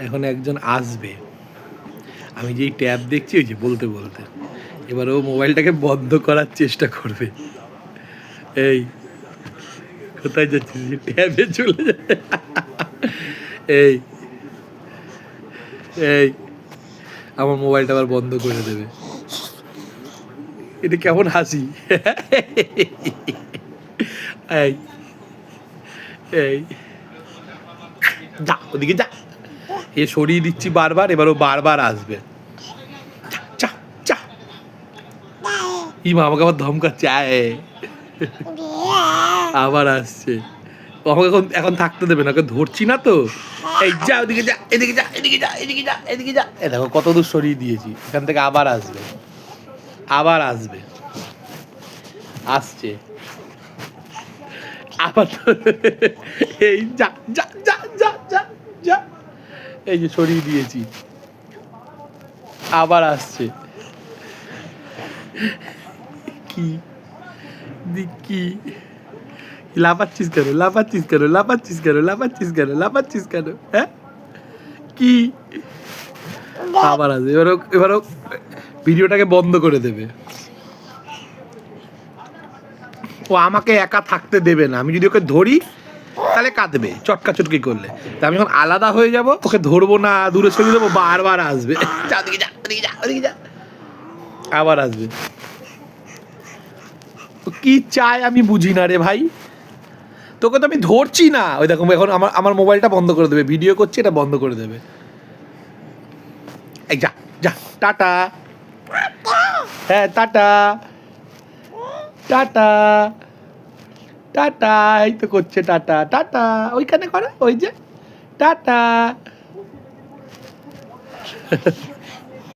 এখন একজন আসবে, আমি যেই ট্যাব দেখছি ওই যে বলতে বলতে এবার ও মোবাইলটাকে বন্ধ করার চেষ্টা করবে। এই কোথায় যাচ্ছিস? ট্যাবে চলে যায়। এই এই আমার মোবাইলটা আবার বন্ধ করে দেবে। এটা কেমন হাসি! এই এই যা ওদিকে যা, এ সরিয়ে দিচ্ছি বারবার, এবার ও বারবার আসবে। যা যা, ইমা আমাকে আবার ধমকাচ্ছে, আয় আবার আসছে। ও আমাকে এখন থাকতে দেবে না, ওকে ধরছি না তো। এই যা ওদিকে যা, এদিকে যা, এদিকে যা, এদিকে যা, এদিকে যা। এ দেখো কত দূর সরিয়ে দিয়েছি, এখান থেকে আবার আসবে, আবার আসবে, আসছে আবার। এই যা যা যা যা যা যা, এই যে সরিয়ে দিয়েছি, আবার আসছে। কি কি লাফাচ্ছিস কেন, লাফাচ্ছিস কেন, লাফাচ্ছিস কেন, লাফাচ্ছিস কেন, লাফাচ্ছিস কেন, হ্যাঁ? কি আবার আসবে, এবারও ভিডিওটাকে বন্ধ করে দেবে। ও আমাকে একা থাকতে দেবে না, আমি যদি ওকে ধরি তাহলে কাঁদবে চটকা চটকি করলে। তা আমি যখন আলাদা হয়ে যাব, ওকে ধরবো না, দূরে সরিয়ে দেবো, বারবার আসবে, যা ওদিকে যা, ওদিকে যা, ওদিকে যা, আবার আসবে। কি চাই আমি বুঝি না রে ভাই, তোকে তো আমি ধরছি না। ওই দেখো এখন আমার মোবাইলটা বন্ধ করে দেবে, ভিডিও করছি, এটা বন্ধ করে দেবে। এই যা যা, টাটা। হ্যাঁ টাটা, টাটা, টাটা, এই তো করছে টাটা টাটা, ওইখানে করো, ওই যে টাটা।